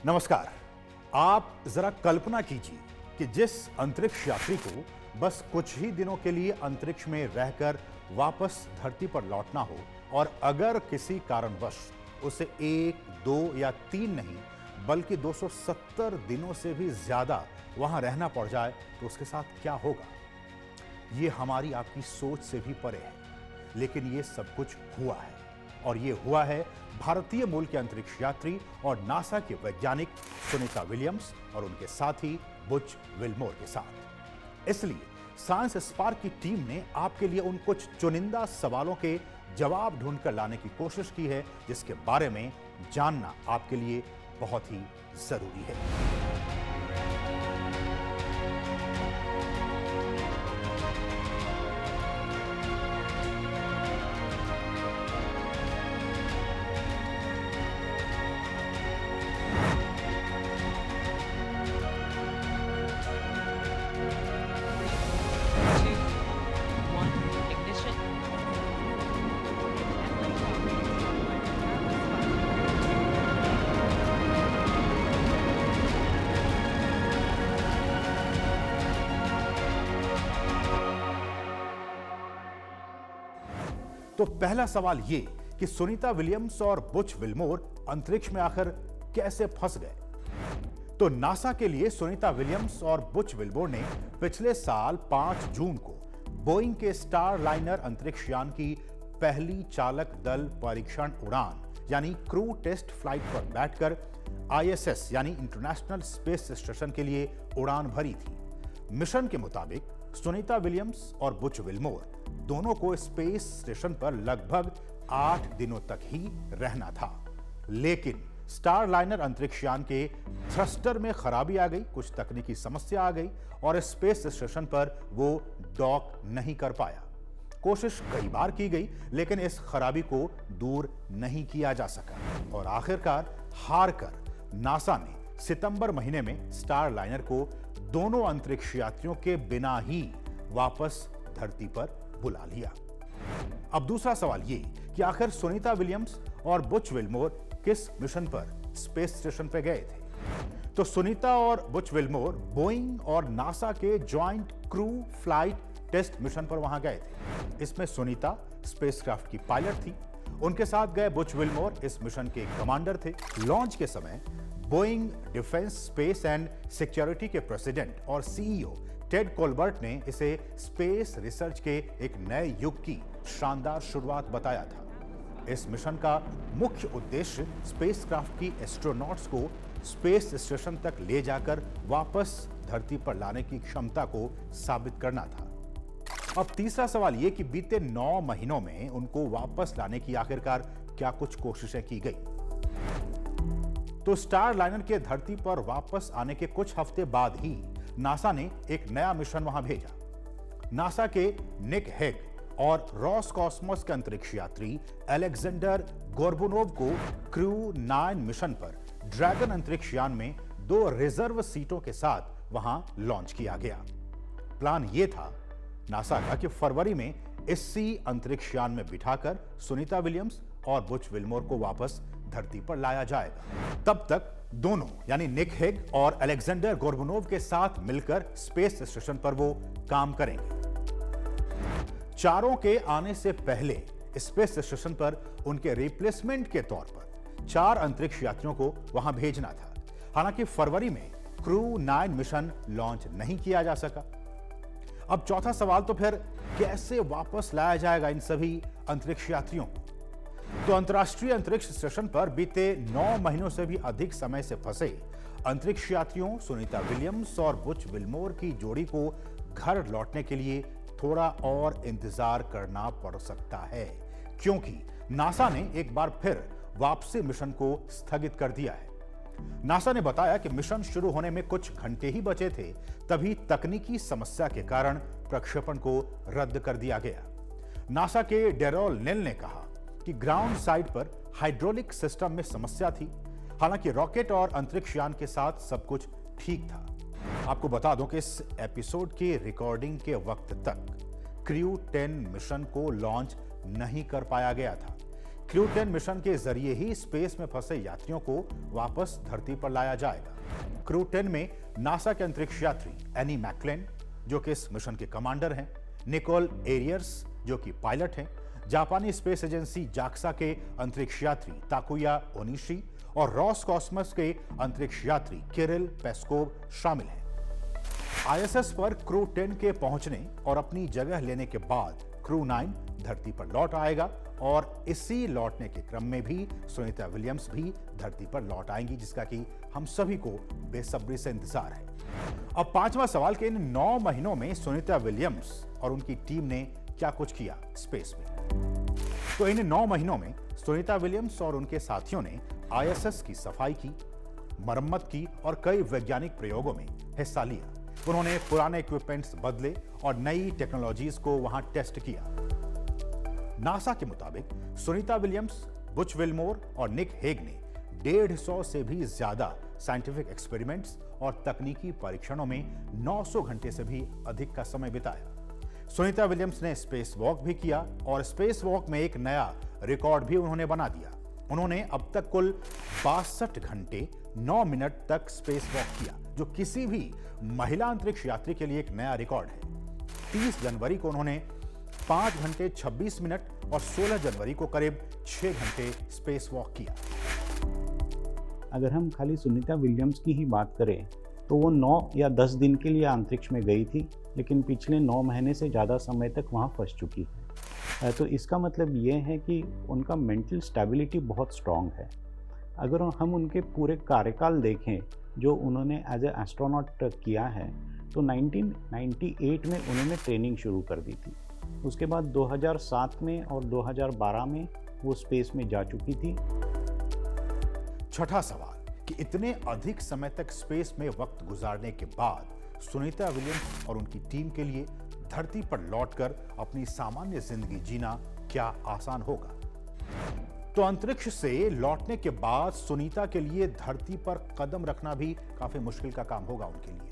नमस्कार। आप जरा कल्पना कीजिए कि जिस अंतरिक्ष यात्री को बस कुछ ही दिनों के लिए अंतरिक्ष में रहकर वापस धरती पर लौटना हो और अगर किसी कारणवश उसे 1, 2 या 3 नहीं बल्कि 270 दिनों से भी ज्यादा वहां रहना पड़ जाए तो उसके साथ क्या होगा? ये हमारी आपकी सोच से भी परे है, लेकिन ये सब कुछ हुआ है और ये हुआ है भारतीय मूल के अंतरिक्ष यात्री और नासा के वैज्ञानिक सुनीता विलियम्स और उनके साथी बुच विल्मोर के साथ। इसलिए साइंस स्पार्क की टीम ने आपके लिए उन कुछ चुनिंदा सवालों के जवाब ढूंढकर लाने की कोशिश की है, जिसके बारे में जानना आपके लिए बहुत ही जरूरी है। तो पहला सवाल ये कि सुनीता विलियम्स और बुच विल्मोर अंतरिक्ष में आखिर कैसे फंस गए। तो नासा के लिए सुनीता विलियम्स और बुच विल्मोर ने पिछले साल 5 जून को बोइंग के स्टार लाइनर अंतरिक्ष यान की पहली चालक दल परीक्षण उड़ान यानी क्रू टेस्ट फ्लाइट पर बैठकर ISS यानी इंटरनेशनल स्पेस स्टेशन के लिए उड़ान भरी थी। मिशन के मुताबिक सुनीता विलियम्स और बुच विल्मोर दोनों को स्पेस स्टेशन पर लगभग 8 दिनों तक ही रहना था, लेकिन स्टार लाइनर अंतरिक्ष यान के थ्रस्टर में खराबी आ गई, कुछ तकनीकी समस्या आ गई और स्पेस स्टेशन पर वो डॉक नहीं कर पाया। कोशिश कई बार की गई, लेकिन इस खराबी को दूर नहीं किया जा सका और आखिरकार हार कर नासा ने सितंबर महीने में स्टार लाइनर को दोनों अंतरिक्ष यात्रियों के बिना ही वापस धरती पर बुला लिया। अब दूसरा सवाल ये कि आखिर सुनीता विलियम्स और बुच विल्मोर किस मिशन पर स्पेस स्टेशन पर गए थे। तो सुनीता और बुच विल्मोर बोइंग और नासा के joint crew flight test mission पर वहां गए थे। इसमें सुनीता स्पेसक्राफ्ट की पायलट थी, उनके साथ गए बुच विल्मोर इस मिशन के कमांडर थे। लॉन्च के समय Boeing defence space and security के प्रेसिडेंट और CEO टेड कोलबर्ट ने इसे स्पेस रिसर्च के एक नए युग की शानदार शुरुआत बताया था। इस मिशन का मुख्य उद्देश्य स्पेसक्राफ्ट की एस्ट्रोनॉट्स को स्पेस स्टेशन तक ले जाकर वापस धरती पर लाने की क्षमता को साबित करना था। अब तीसरा सवाल यह कि बीते 9 महीनों में उनको वापस लाने की आखिरकार क्या कुछ कोशिशें की गई। तो स्टार लाइनर के धरती पर वापस आने के कुछ हफ्ते बाद ही नासा ने एक नया मिशन वहां भेजा। नासा के निक हेग और रॉसकॉस्मोस के अंतरिक्ष यात्री अलेक्जेंडर गोर्बुनोव को क्रू 9 मिशन पर ड्रैगन अंतरिक्ष यान में 2 रिजर्व सीटों के साथ वहां लॉन्च किया गया। प्लान यह था नासा का कि फरवरी में इसी अंतरिक्ष यान में बिठाकर सुनीता विलियम्स और बुच विल्मोर को वापस धरती पर लाया जाएगा। तब तक दोनों यानी निक हेग और अलेक्जेंडर गोर्बुनोव के साथ मिलकर स्पेस स्टेशन पर वो काम करेंगे। चारों के आने से पहले स्पेस स्टेशन पर उनके रिप्लेसमेंट के तौर पर 4 अंतरिक्ष यात्रियों को वहां भेजना था। हालांकि फरवरी में क्रू 9 मिशन लॉन्च नहीं किया जा सका। अब चौथा सवाल तो फिर कैसे वापस लाया जाएगा इन सभी अंतरिक्ष यात्रियों को। तो अंतर्राष्ट्रीय अंतरिक्ष स्टेशन पर बीते 9 महीनों से भी अधिक समय से फंसे अंतरिक्ष यात्रियों सुनीता विलियम्स और बुच विल्मोर की जोड़ी को घर लौटने के लिए थोड़ा और इंतजार करना पड़ सकता है, क्योंकि नासा ने एक बार फिर वापसी मिशन को स्थगित कर दिया है। नासा ने बताया कि मिशन शुरू होने में कुछ घंटे ही बचे थे, तभी तकनीकी समस्या के कारण प्रक्षेपण को रद्द कर दिया गया। नासा के डेरोल नेल ने कहा कि ग्राउंड साइड पर हाइड्रोलिक सिस्टम में समस्या थी। हालांकि रॉकेट और अंतरिक्ष यान के साथ सब कुछ ठीक था। आपको बता दूं कि इस एपिसोड के रिकॉर्डिंग के वक्त तक क्रू 10 मिशन को लॉन्च नहीं कर पाया गया था, क्रू 10 मिशन के जरिए ही स्पेस में फंसे यात्रियों को वापस धरती पर लाया जाएगा। क्रू 10 में नासा के अंतरिक्ष यात्री एनी मैकलेन, जो कि इस मिशन के कमांडर हैं, निकोल एरियर्स, जो कि पायलट हैं, जापानी स्पेस एजेंसी जाक्सा के अंतरिक्ष यात्री ताकुया ओनिशी और रॉस कॉस्मोस के अंतरिक्ष यात्री किरिल पेस्कोव शामिल हैं। आईएसएस पर क्रू 10 के पहुंचने और अपनी जगह लेने के बाद क्रू 9 धरती पर लौट आएगा और इसी लौटने के क्रम में भी सुनीता विलियम्स भी धरती पर लौट आएंगी, जिसका कि हम सभी को बेसब्री से इंतजार है। अब पांचवा सवाल कि इन 9 महीनों में सुनीता विलियम्स और उनकी टीम ने क्या कुछ किया स्पेस में। तो इन 9 महीनों में सुनीता विलियम्स और उनके साथियों ने आईएसएस की सफाई की, मरम्मत की और कई वैज्ञानिक प्रयोगों में हिस्सा लिया। उन्होंने पुराने इक्विपमेंट्स बदले और नई टेक्नोलॉजीज को वहां टेस्ट किया। नासा के मुताबिक सुनीता विलियम्स, बुच विल्मोर और निक हेग ने 150 से भी ज्यादा साइंटिफिक एक्सपेरिमेंट्स और तकनीकी परीक्षणों में 900 घंटे से भी अधिक का समय बिताया। सुनीता विलियम्स ने स्पेस वॉक भी किया और स्पेस वॉक में एक नया रिकॉर्ड भी उन्होंने बना दिया। उन्होंने अब तक कुल 62 घंटे 9 मिनट तक स्पेस वॉक किया, जो किसी भी महिला अंतरिक्ष यात्री के लिए एक नया रिकॉर्ड है। 30 जनवरी को उन्होंने 5 घंटे 26 मिनट और 16 जनवरी को करीब 6 घंटे स्पेस वॉक किया। अगर हम खाली सुनीता विलियम्स की ही बात करें तो वो 9 या 10 दिन के लिए अंतरिक्ष में गई थी, लेकिन पिछले 9 महीने से ज़्यादा समय तक वहाँ फंस चुकी है। तो इसका मतलब ये है कि उनका मेंटल स्टेबिलिटी बहुत स्ट्रॉन्ग है। अगर हम उनके पूरे कार्यकाल देखें जो उन्होंने एज ए एस्ट्रोनॉट किया है, तो 1998 में उन्होंने ट्रेनिंग शुरू कर दी थी। उसके बाद 2007 में और 2012 में वो स्पेस में जा चुकी थी। छठा सवाल कि इतने अधिक समय तक स्पेस में वक्त गुजारने के बाद सुनीता विलियम्स और उनकी टीम के लिए धरती पर लौटकर अपनी सामान्य जिंदगी जीना क्या आसान होगा। तो अंतरिक्ष से लौटने के बाद सुनीता के लिए धरती पर कदम रखना भी काफी मुश्किल का काम होगा उनके लिए,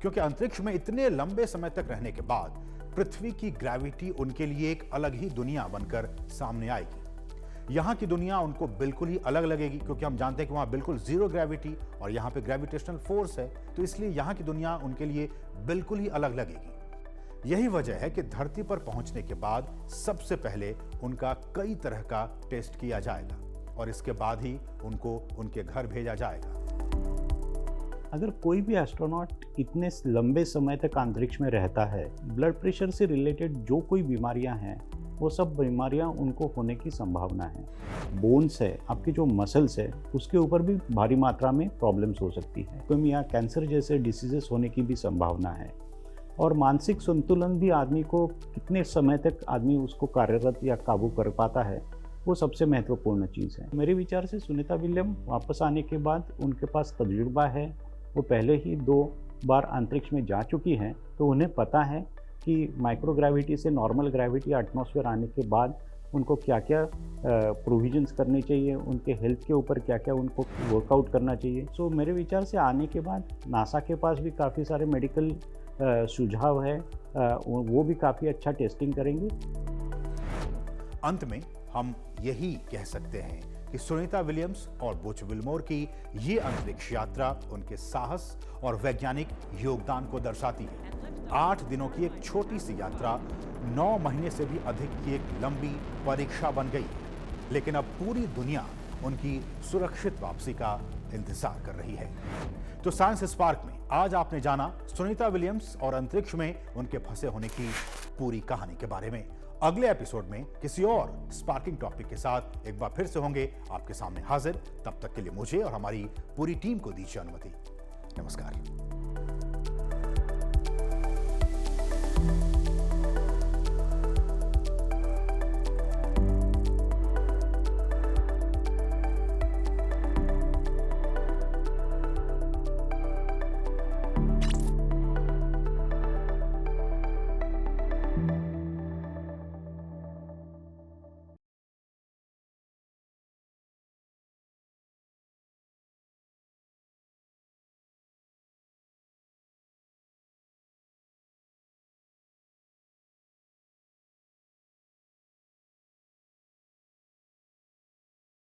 क्योंकि अंतरिक्ष में इतने लंबे समय तक रहने के बाद पृथ्वी की ग्रेविटी उनके लिए एक अलग ही दुनिया बनकर सामने आएगी। यहाँ की दुनिया उनको बिल्कुल ही अलग लगेगी, क्योंकि हम जानते हैं कि वहाँ बिल्कुल जीरो ग्रेविटी और यहाँ पे ग्रेविटेशनल फोर्स है, तो इसलिए यहाँ की दुनिया उनके लिए बिल्कुल ही अलग लगेगी। यही वजह है कि धरती पर पहुंचने के बाद सबसे पहले उनका कई तरह का टेस्ट किया जाएगा और इसके बाद ही उनको उनके घर भेजा जाएगा। अगर कोई भी एस्ट्रोनॉट इतने लंबे समय तक अंतरिक्ष में रहता है, ब्लड प्रेशर से रिलेटेड जो कोई बीमारियां हैं वो सब बीमारियां उनको होने की संभावना है। बोन्स है, आपकी जो मसल्स है, उसके ऊपर भी भारी मात्रा में प्रॉब्लम्स हो सकती है। तो या कैंसर जैसे डिसीजेस होने की भी संभावना है। और मानसिक संतुलन भी आदमी को कितने समय तक आदमी उसको कार्यरत या काबू कर पाता है, वो सबसे महत्वपूर्ण चीज़ है। मेरे विचार से सुनीता विलियम वापस आने के बाद उनके पास तजुर्बा है, वो पहले ही 2 बार अंतरिक्ष में जा चुकी हैं, तो उन्हें पता है कि माइक्रोग्रेविटी से नॉर्मल ग्रेविटी एटमॉस्फेयर आने के बाद उनको क्या क्या प्रोविजंस करनी चाहिए, उनके हेल्थ के ऊपर क्या क्या उनको वर्कआउट करना चाहिए। सो मेरे विचार से आने के बाद नासा के पास भी काफ़ी सारे मेडिकल सुझाव है, वो भी काफ़ी अच्छा टेस्टिंग करेंगे। अंत में हम यही कह सकते हैं कि सुनीता विलियम्स और बुच विल्मोर की ये अंतरिक्ष यात्रा उनके साहस और वैज्ञानिक योगदान को दर्शाती है। 8 दिनों की एक छोटी सी यात्रा 9 महीने से भी अधिक की एक लंबी परीक्षा बन गई है, लेकिन अब पूरी दुनिया उनकी सुरक्षित वापसी का इंतजार कर रही है। तो साइंस स्पार्क में आज आपने जाना सुनीता विलियम्स और अंतरिक्ष में उनके फंसे होने की पूरी कहानी के बारे में। अगले एपिसोड में किसी और स्पार्किंग टॉपिक के साथ एक बार फिर से होंगे आपके सामने हाजिर। तब तक के लिए मुझे और हमारी पूरी टीम को दीजिए अनुमति। नमस्कार।